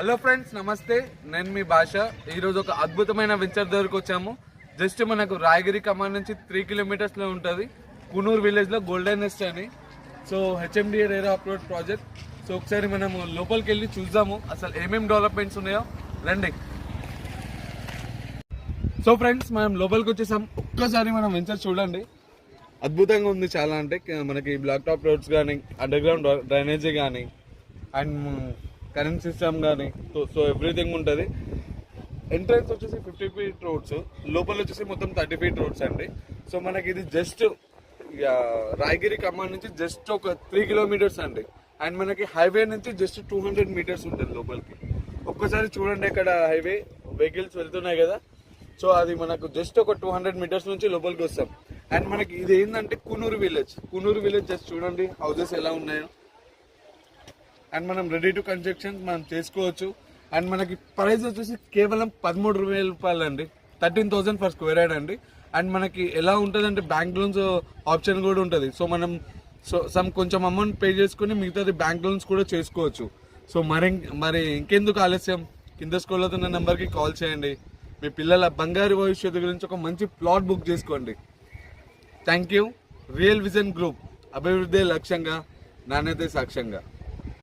Hello friends, నమస్తే. నేను మీ భాష. ఈరోజు ఒక అద్భుతమైన వెంచర్ దగ్గరకు వచ్చాము. జస్ట్ మనకు రాయగిరి కమాన్ నుంచి 3 కిలోమీటర్స్లో ఉంటుంది. కునూర్ విలేజ్లో గోల్డెన్ నెస్ట్ అని. So HMDA RERA approved project. So ఒకసారి మనం లోపలికి వెళ్ళి చూద్దాము అసలు ఏమేమి డెవలప్మెంట్స్ ఉన్నాయో. రండి. సో ఫ్రెండ్స్, మనం లోపలికి వచ్చేసాం. ఒక్కసారి మనం వెంచర్ చూడండి. అద్భుతంగా ఉంది చాలా. అంటే మనకి బ్లాక్ టాప్ రోడ్స్ కానీ, అండర్ గ్రౌండ్ డ్రైనేజీ కానీ, అండ్ కరెంట్ సిస్టమ్ కానీ, సో ఎవ్రీథింగ్ ఉంటుంది. ఎంట్రన్స్ వచ్చేసి 50 ఫీట్ రోడ్స్, లోపల వచ్చేసి మొత్తం 30 ఫీట్ రోడ్స్ అండి. సో మనకి ఇది జస్ట్ రాయగిరి కమాన్ నుంచి జస్ట్ ఒక 3 కిలోమీటర్స్ అండి. అండ్ మనకి హైవే నుంచి జస్ట్ 200 మీటర్స్ ఉంటుంది లోపలికి. ఒక్కసారి చూడండి, ఇక్కడ హైవే వెహికల్స్ వెళ్తున్నాయి కదా. సో అది మనకు జస్ట్ ఒక 200 మీటర్స్ నుంచి లోపలికి వస్తాం. అండ్ మనకి ఇది ఏంటంటే కునూరు విలేజ్ జస్ట్ చూడండి హౌసెస్ ఎలా ఉన్నాయో. అండ్ మనం రెడీ టు కన్స్ట్రక్షన్ మనం చేసుకోవచ్చు. అండ్ మనకి ప్రైస్ వచ్చేసి కేవలం 13,000 రూపాయలు అండి. 13,000 ఫర్ స్క్వేర్ యార్డ్ అండి. అండ్ మనకి ఎలా ఉంటుంది అంటే బ్యాంక్ లోన్స్ ఆప్షన్ కూడా ఉంటుంది. సో మనం కొంచెం అమౌంట్ పే చేసుకుని మిగతాది బ్యాంక్ లోన్స్ కూడా చేసుకోవచ్చు. సో మరి ఇంకెందుకు ఆలస్యం, కింద స్క్రోల్ అవుతున్న నెంబర్కి కాల్ చేయండి. మీ పిల్లల బంగారు భవిష్యత్తు గురించి ఒక మంచి ప్లాట్ బుక్ చేసుకోండి. Thank you. Real vision group, అభివృద్ధి లక్ష్యంగా, నాణ్యత సాక్ష్యంగా.